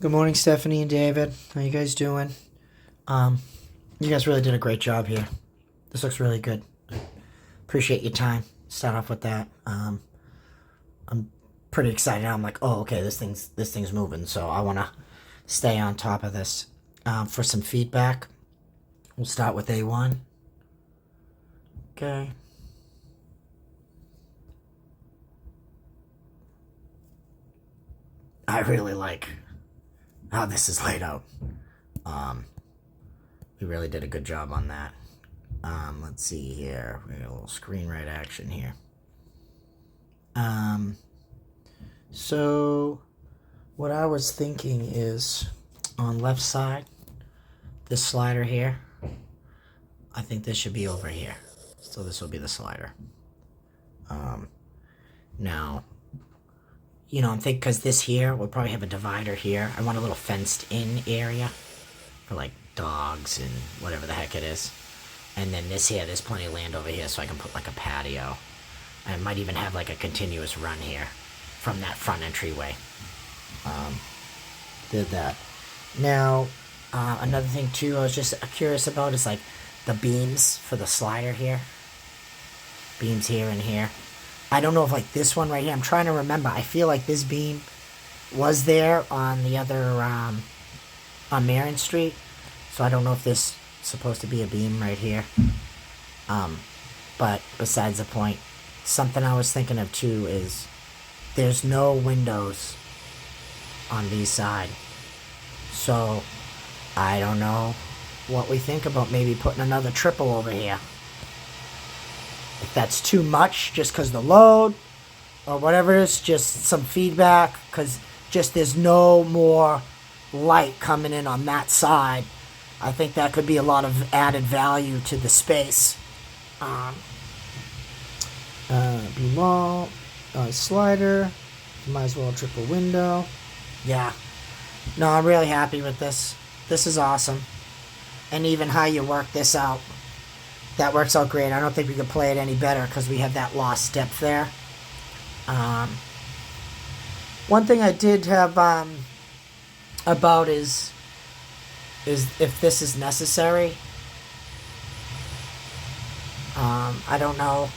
Good morning, Stefanie and David. How you guys doing? Um, you guys really did a great job here. This looks really good. Appreciate your time. Start off with that. I'm pretty excited. I'm like, oh, okay, this thing's moving. So I want to stay on top of this. For some feedback, we'll start with A1. Okay. I really like how this is laid out. Um, we really did a good job on that. Let's see here. We got a little screen right action here. So what I was thinking is on left side, this slider here, I think this should be over here. So this will be the slider. Now, I'm thinking because this here, we'll probably have a divider here. I want a little fenced in area for like dogs and whatever the heck it is. And then this here, there's plenty of land over here so I can put like a patio. I might even have like a continuous run here from that front entryway. Did that. Now, another thing too I was just curious about is like the beams for the slider here. Beams here and here. I don't know if like this one right here, I'm trying to remember. I feel like this beam was there on the other, on Marion Street. So I don't know if this is supposed to be a beam right here. But besides the point, something I was thinking of too is there's no windows on these side. So I don't know what we think about maybe putting another triple over here. If that's too much, just because the load or whatever it is, just some feedback, because just there's no more light coming in on that side. I think that could be a lot of added value to the space. Beam wall, slider, might as well triple window. Yeah, no, I'm really happy with this. This is awesome. And even how you work this out, that works out great. I don't think we could play it any better because we have that lost depth there. One thing I did have about is if this is necessary. I don't know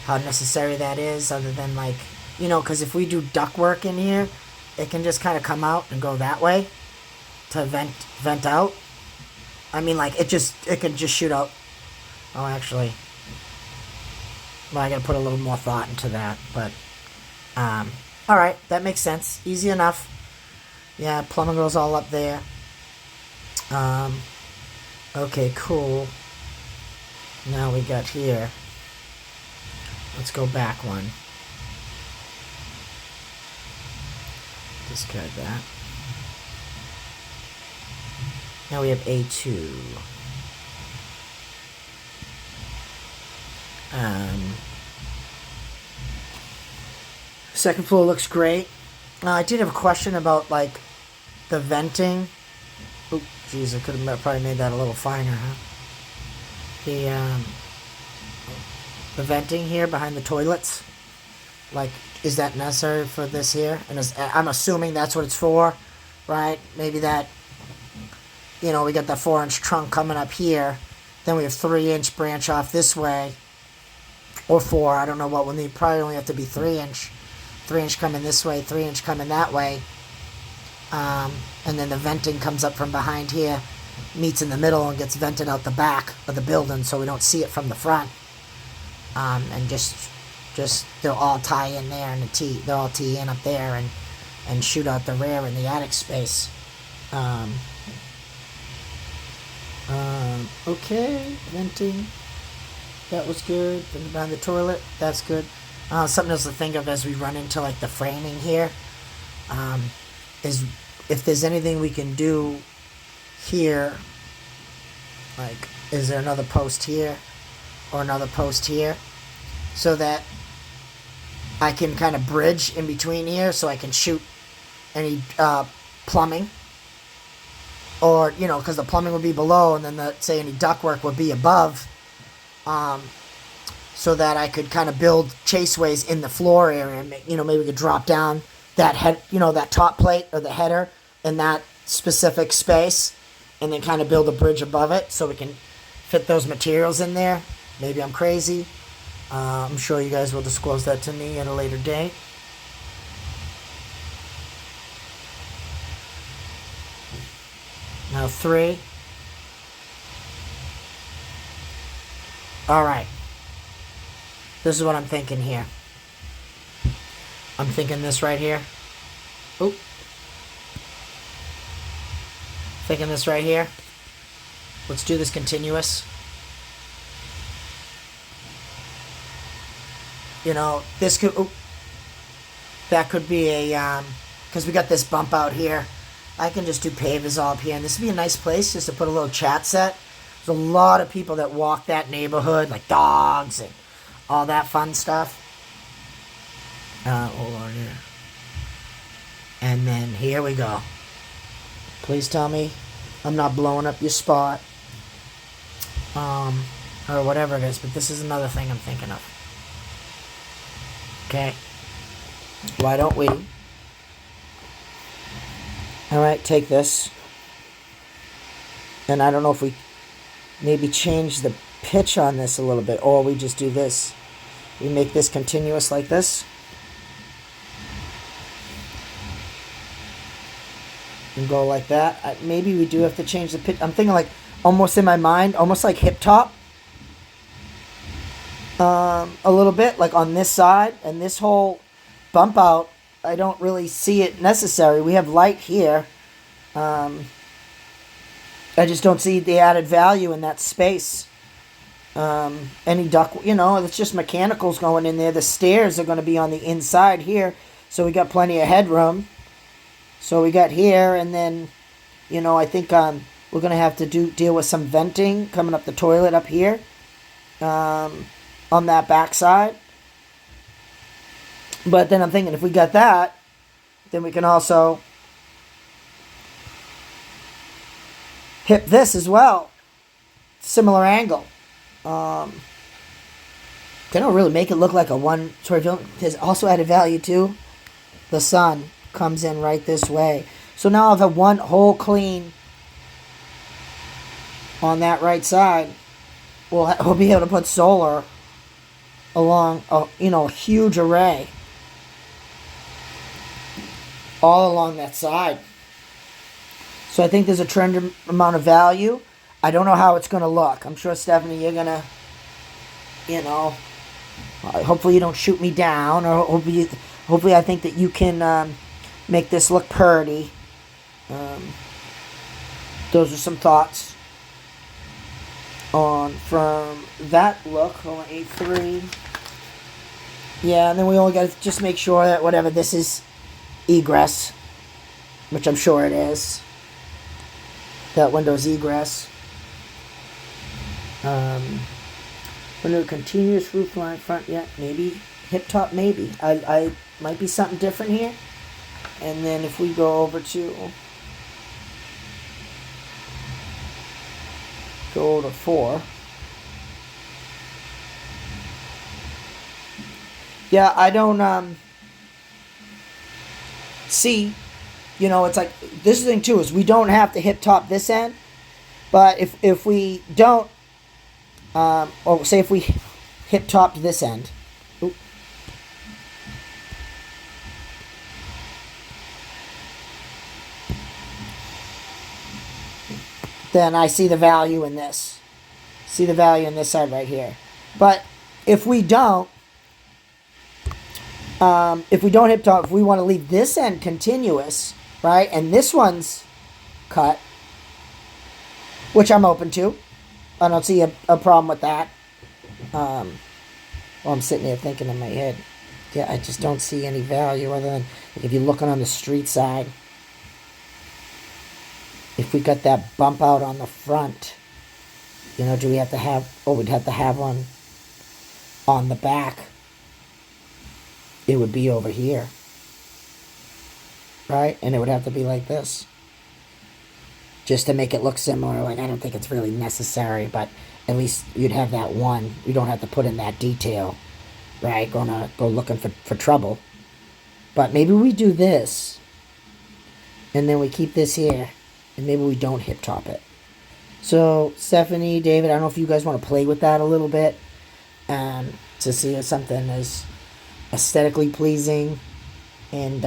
how necessary that is, other than like, because if we do duct work in here, it can just kind of come out and go that way to vent out. I mean, like it can just shoot out. Oh, actually, well, I gotta put a little more thought into that, but all right, that makes sense. Easy enough. Yeah, plumbing goes all up there. Okay, cool. Now we got here. Let's go back one. Discard that. Now we have A2. Second floor looks great. I did have a question about like the venting. Oh, geez, I could have probably made that a little finer, huh? The venting here behind the toilets. Like, is that necessary for this here? And I'm assuming that's what it's for, right? Maybe that, we got that 4-inch trunk coming up here. Then we have 3-inch branch off this way. Or 4, I don't know what we'll need. Probably only have to be 3-inch. 3-inch coming this way, 3-inch coming that way. And then the venting comes up from behind here, meets in the middle, and gets vented out the back of the building so we don't see it from the front. And just they'll all tie in there, and they'll all tee in up there and shoot out the rear in the attic space. Okay, venting. That was good. Then behind the toilet, that's good. Something else to think of as we run into like the framing here, is if there's anything we can do here, like is there another post here or another post here, so that I can kind of bridge in between here, so I can shoot any plumbing, or because the plumbing would be below, and then say any ductwork would be above. So that I could kind of build chaseways in the floor area. Maybe we could drop down that head, that top plate or the header in that specific space, and then kind of build a bridge above it so we can fit those materials in there. Maybe I'm crazy. I'm sure you guys will disclose that to me at a later date. Now 3. Alright. This is what I'm thinking here. I'm thinking this right here. Oop. Thinking this right here. Let's do this continuous. You know, this could... Oop. That could be a... because we got this bump out here. I can just do pavers all up here. And this would be a nice place just to put a little chat set. There's a lot of people that walk that neighborhood, like dogs and all that fun stuff. Hold on here. And then here we go. Please tell me I'm not blowing up your spot. Or whatever it is. But this is another thing I'm thinking of. Okay. Why don't we... Alright, take this. And I don't know if we maybe change the pitch on this a little bit. Or we just do this. We make this continuous like this. And go like that. Maybe we do have to change the pitch. I'm thinking like, almost in my mind, almost like hip top. A little bit, like on this side. And this whole bump out, I don't really see it necessary. We have light here. I just don't see the added value in that space. Any duct, you know, it's just mechanicals going in there. The stairs are going to be on the inside here. So we got plenty of headroom. So we got here, and then, you know, I think we're going to have to deal with some venting coming up the toilet up here. On that back side. But then I'm thinking if we got that, then we can also hip this as well. Similar angle. They don't really make it look like a one-story building. There's also added value too. The sun comes in right this way. So now I'll have one whole clean on that right side. We'll be able to put solar along a huge array all along that side. So I think there's a tremendous amount of value. I don't know how it's going to look. I'm sure, Stephanie, you're going to, hopefully you don't shoot me down, or hopefully I think that you can make this look pretty. Those are some thoughts from that look. Hold on, 8.3. Yeah, and then we only got to just make sure that whatever this is egress, which I'm sure it is. That window's egress. Window continuous roof line front. Yeah, maybe hip top. Maybe I might be something different here. And then if we go over to 4. Yeah, I don't see, it's like, this is the thing too, is we don't have to hip top this end, but if we don't, or say if we hip topped this end, oop, then I see the value in this. See the value in this side right here. But if we don't hip top, if we want to leave this end continuous, right, and this one's cut, which I'm open to. I don't see a problem with that. Well, I'm sitting here thinking in my head, yeah, I just don't see any value other than if you're looking on the street side. If we got that bump out on the front, do we have to have, we'd have to have one on the back. It would be over here. Right? And it would have to be like this. Just to make it look similar. Like, I don't think it's really necessary, but at least you'd have that one. You don't have to put in that detail. Right? Go looking for trouble. But maybe we do this. And then we keep this here, and maybe we don't hip top it. So, Stephanie, David, I don't know if you guys want to play with that a little bit, to see if something is aesthetically pleasing, and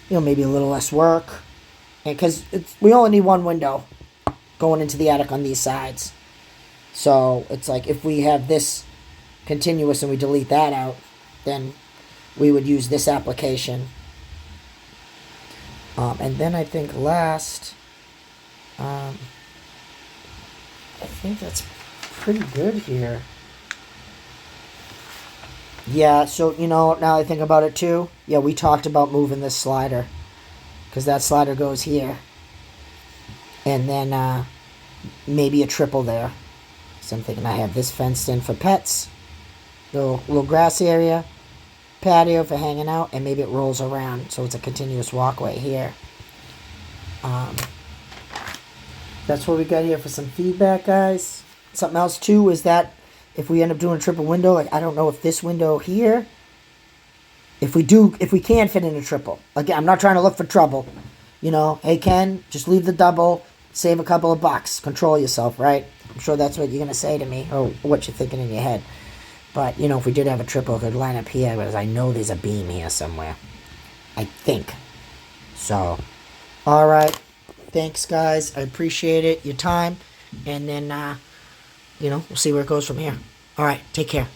maybe a little less work. And because we only need one window going into the attic on these sides, so it's like if we have this continuous and we delete that out, then we would use this application. And then I think last, I think that's pretty good here. Yeah, so, now I think about it too. Yeah, we talked about moving this slider, because that slider goes here. And then maybe a triple there. So I'm thinking I have this fenced in for pets, little grass area, patio for hanging out, and maybe it rolls around so it's a continuous walkway here. That's what we got here for some feedback, guys. Something else too is that if we end up doing a triple window, like I don't know if this window here, if we can fit in a triple. Again, I'm not trying to look for trouble. Hey Ken, just leave the double, save a couple of bucks, control yourself, right? I'm sure that's what you're gonna say to me, or what you're thinking in your head. But if we did have a triple, it could line up here, because I know there's a beam here somewhere. I think. So, all right. Thanks, guys. I appreciate it, your time, and then we'll see where it goes from here. All right, take care.